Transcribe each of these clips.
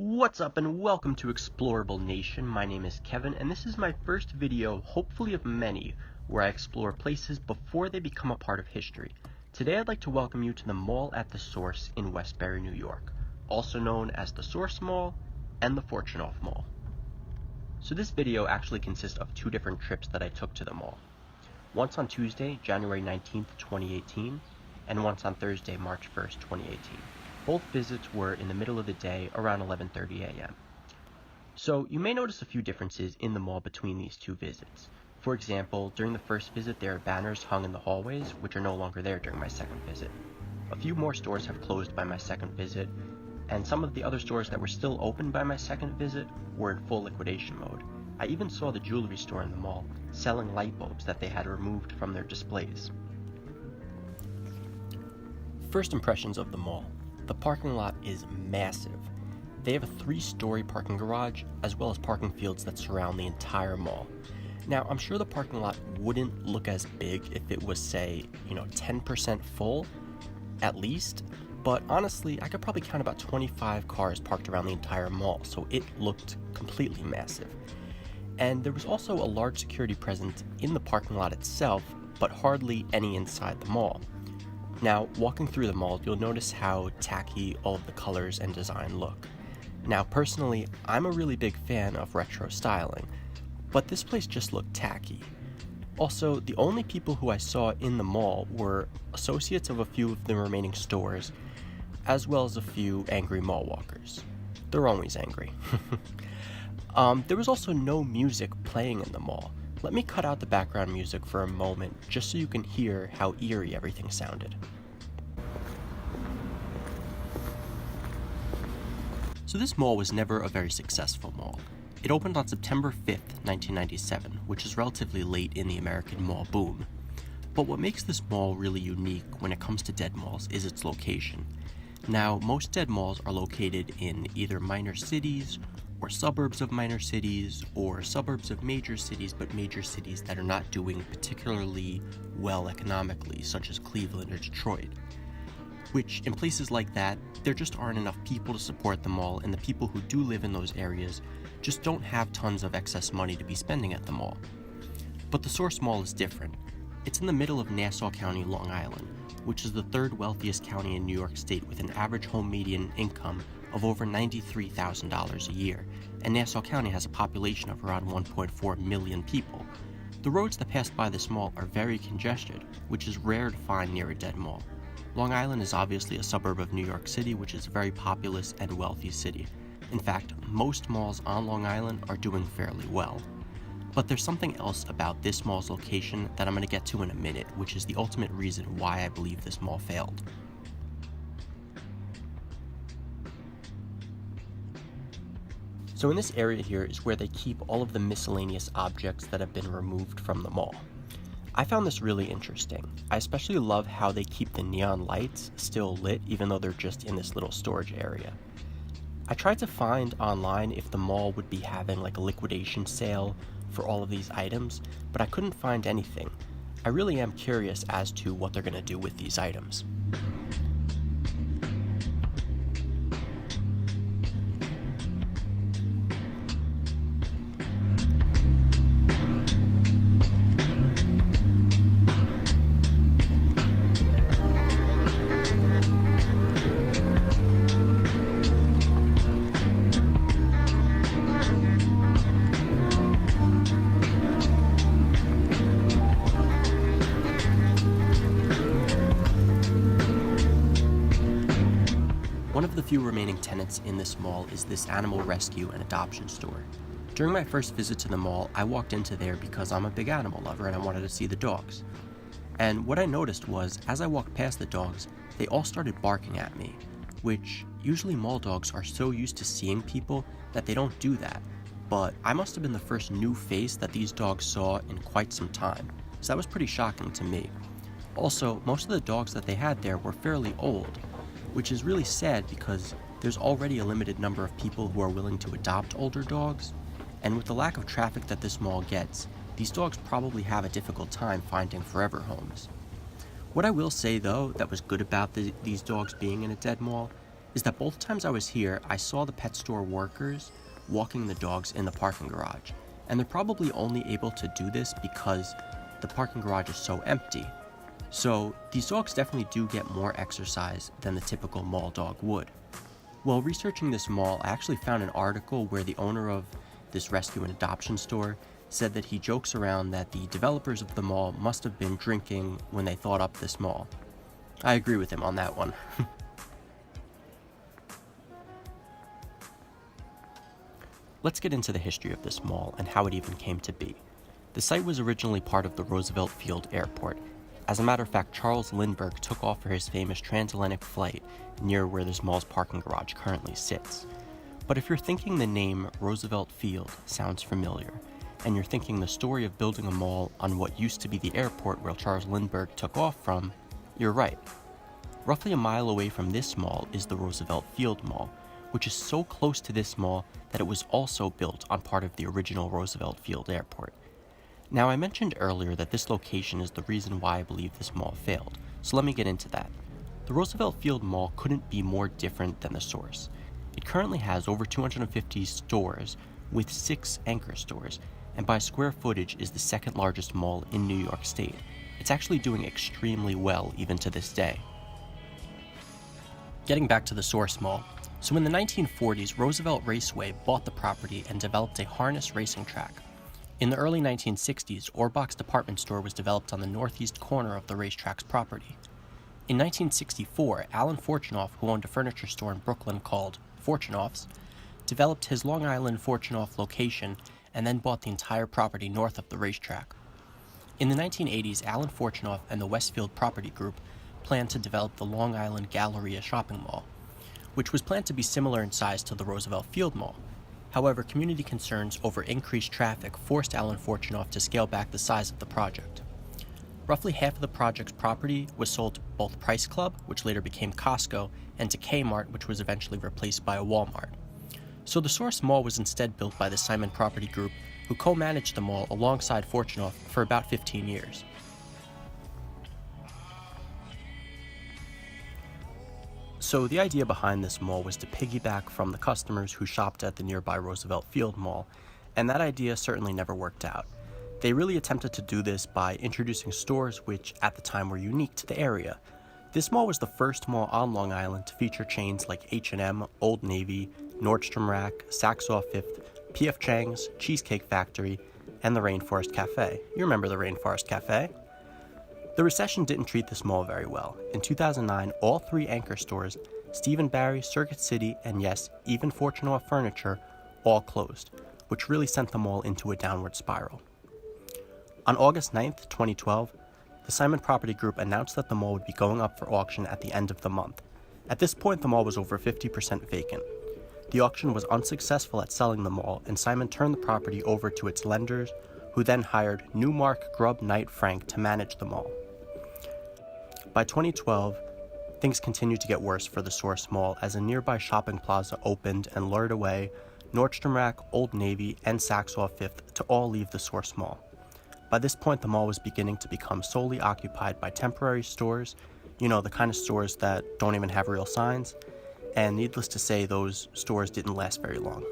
What's up and welcome to Explorable Nation. My name is Kevin and this is my first video, hopefully of many, where I explore places before they become a part of history. Today I'd like to welcome you to the Mall at the Source in Westbury, New York, also known as the Source Mall and the Fortunoff Mall. So this video actually consists of two different trips that I took to the mall. Once on Tuesday, January 19th, 2018, and once on Thursday, March 1st, 2018. Both visits were in the middle of the day, around 11:30 a.m. So you may notice a few differences in the mall between these two visits. For example, during the first visit there are banners hung in the hallways, which are no longer there during my second visit. A few more stores have closed by my second visit, and some of the other stores that were still open by my second visit were in full liquidation mode. I even saw the jewelry store in the mall selling light bulbs that they had removed from their displays. First impressions of the mall. The parking lot is massive. They have a 3-story parking garage as well as parking fields that surround the entire mall. Now, I'm sure the parking lot wouldn't look as big if it was, say, 10% full, at least, but honestly, I could probably count about 25 cars parked around the entire mall, so it looked completely massive. And there was also a large security presence in the parking lot itself, but hardly any inside the mall. Now, walking through the mall, you'll notice how tacky all of the colors and design look. Now, personally, I'm a really big fan of retro styling, but this place just looked tacky. Also, the only people who I saw in the mall were associates of a few of the remaining stores, as well as a few angry mall walkers. They're always angry. There was also no music playing in the mall. Let me cut out the background music for a moment, just so you can hear how eerie everything sounded. So this mall was never a very successful mall. It opened on September 5th, 1997, which is relatively late in the American mall boom. But what makes this mall really unique when it comes to dead malls is its location. Now, most dead malls are located in either minor cities, or suburbs of minor cities, or suburbs of major cities, but major cities that are not doing particularly well economically, such as Cleveland or Detroit. Which, in places like that, there just aren't enough people to support the mall, and the people who do live in those areas just don't have tons of excess money to be spending at the mall. But the Source Mall is different. It's in the middle of Nassau County, Long Island, which is the third wealthiest county in New York State with an average home median income of over $93,000 a year, and Nassau County has a population of around 1.4 million people. The roads that pass by this mall are very congested, which is rare to find near a dead mall. Long Island is obviously a suburb of New York City, which is a very populous and wealthy city. In fact, most malls on Long Island are doing fairly well. But there's something else about this mall's location that I'm going to get to in a minute, which is the ultimate reason why I believe this mall failed. So in this area here is where they keep all of the miscellaneous objects that have been removed from the mall. I found this really interesting. I especially love how they keep the neon lights still lit even though they're just in this little storage area. I tried to find online if the mall would be having like a liquidation sale for all of these items, but I couldn't find anything. I really am curious as to what they're going to do with these items. One of the few remaining tenants in this mall is this animal rescue and adoption store. During my first visit to the mall, I walked into there because I'm a big animal lover and I wanted to see the dogs. And what I noticed was, as I walked past the dogs, they all started barking at me, which usually mall dogs are so used to seeing people that they don't do that. But I must have been the first new face that these dogs saw in quite some time, so that was pretty shocking to me. Also, most of the dogs that they had there were fairly old, which is really sad because there's already a limited number of people who are willing to adopt older dogs, and with the lack of traffic that this mall gets, these dogs probably have a difficult time finding forever homes. What I will say though that was good about these dogs being in a dead mall is that both times I was here, I saw the pet store workers walking the dogs in the parking garage, and they're probably only able to do this because the parking garage is so empty. So these dogs definitely do get more exercise than the typical mall dog would. While researching this mall, I actually found an article where the owner of this rescue and adoption store said that he jokes around that the developers of the mall must have been drinking when they thought up this mall. I agree with him on that one. Let's get into the history of this mall and how it even came to be. The site was originally part of the Roosevelt Field Airport. As a matter of fact, Charles Lindbergh took off for his famous transatlantic flight near where this mall's parking garage currently sits. But if you're thinking the name Roosevelt Field sounds familiar, and you're thinking the story of building a mall on what used to be the airport where Charles Lindbergh took off from, you're right. Roughly a mile away from this mall is the Roosevelt Field Mall, which is so close to this mall that it was also built on part of the original Roosevelt Field Airport. Now, I mentioned earlier that this location is the reason why I believe this mall failed, so let me get into that. The Roosevelt Field Mall couldn't be more different than the source. It currently has over 250 stores with 6 anchor stores, and by square footage is the second largest mall in New York State. It's actually doing extremely well even to this day. Getting back to the source mall, so in the 1940s, Roosevelt Raceway bought the property and developed a harness racing track. In the early 1960s, Orbach's department store was developed on the northeast corner of the racetrack's property. In 1964, Alan Fortunoff, who owned a furniture store in Brooklyn called Fortunoff's, developed his Long Island Fortunoff location and then bought the entire property north of the racetrack. In the 1980s, Alan Fortunoff and the Westfield Property Group planned to develop the Long Island Galleria shopping mall, which was planned to be similar in size to the Roosevelt Field Mall. However, community concerns over increased traffic forced Alan Fortunoff to scale back the size of the project. Roughly half of the project's property was sold to both Price Club, which later became Costco, and to Kmart, which was eventually replaced by a Walmart. So the Source Mall was instead built by the Simon Property Group, who co-managed the mall alongside Fortunoff for about 15 years. So the idea behind this mall was to piggyback from the customers who shopped at the nearby Roosevelt Field Mall, and that idea certainly never worked out. They really attempted to do this by introducing stores which at the time were unique to the area. This mall was the first mall on Long Island to feature chains like H&M, Old Navy, Nordstrom Rack, Saks Off Fifth, P.F. Chang's, Cheesecake Factory, and the Rainforest Cafe. You remember the Rainforest Cafe? The recession didn't treat this mall very well. In 2009, all 3 anchor stores, Steve & Barry, Circuit City, and yes, even Fortunoff Furniture, all closed, which really sent the mall into a downward spiral. On August 9th, 2012, the Simon Property Group announced that the mall would be going up for auction at the end of the month. At this point, the mall was over 50% vacant. The auction was unsuccessful at selling the mall, and Simon turned the property over to its lenders, who then hired Newmark Grubb Knight Frank to manage the mall. By 2012, things continued to get worse for the Source Mall as a nearby shopping plaza opened and lured away Nordstrom Rack, Old Navy, and Saks Off Fifth to all leave the Source Mall. By this point, the mall was beginning to become solely occupied by temporary stores, the kind of stores that don't even have real signs, and needless to say, those stores didn't last very long.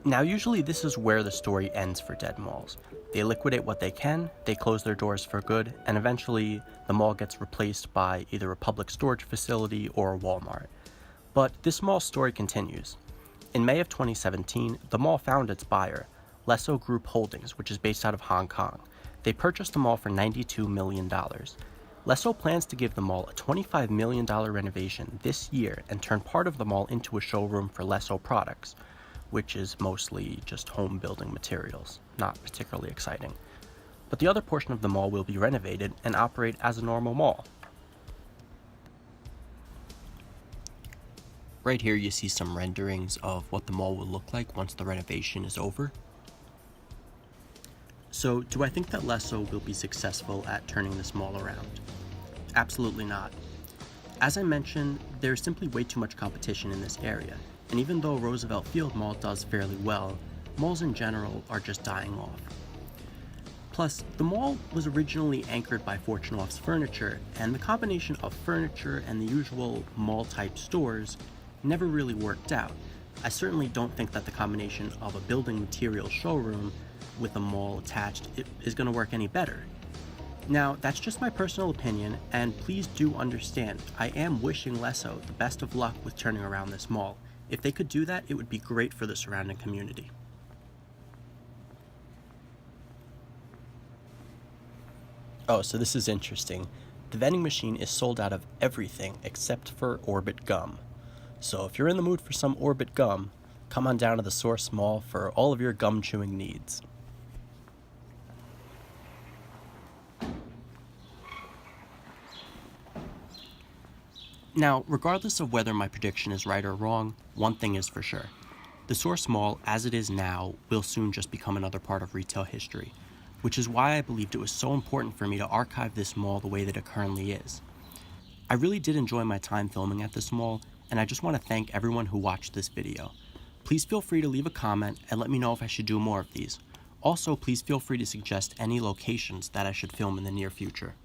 Now, usually this is where the story ends for dead malls. They liquidate what they can, they close their doors for good, and eventually the mall gets replaced by either a public storage facility or a Walmart. But this mall's story continues. In May of 2017, the mall found its buyer, Lesso Group Holdings, which is based out of Hong Kong. They purchased the mall for $92 million. Lesso plans to give the mall a $25 million renovation this year and turn part of the mall into a showroom for Lesso products, which is mostly just home building materials, not particularly exciting. But the other portion of the mall will be renovated and operate as a normal mall. Right here you see some renderings of what the mall will look like once the renovation is over. So, do I think that Lesso will be successful at turning this mall around? Absolutely not. As I mentioned, there's simply way too much competition in this area, and even though Roosevelt Field Mall does fairly well, malls in general are just dying off. Plus, the mall was originally anchored by Fortunoff's Furniture, and the combination of furniture and the usual mall-type stores never really worked out. I certainly don't think that the combination of a building materials showroom with a mall attached is going to work any better. Now, that's just my personal opinion, and please do understand, I am wishing Lesso the best of luck with turning around this mall. If they could do that, it would be great for the surrounding community. Oh, so this is interesting. The vending machine is sold out of everything except for Orbit gum. So if you're in the mood for some Orbit gum, come on down to the Source Mall for all of your gum chewing needs. Now, regardless of whether my prediction is right or wrong, one thing is for sure. The Source Mall, as it is now, will soon just become another part of retail history, which is why I believed it was so important for me to archive this mall the way that it currently is. I really did enjoy my time filming at this mall, and I just want to thank everyone who watched this video. Please feel free to leave a comment and let me know if I should do more of these. Also, please feel free to suggest any locations that I should film in the near future.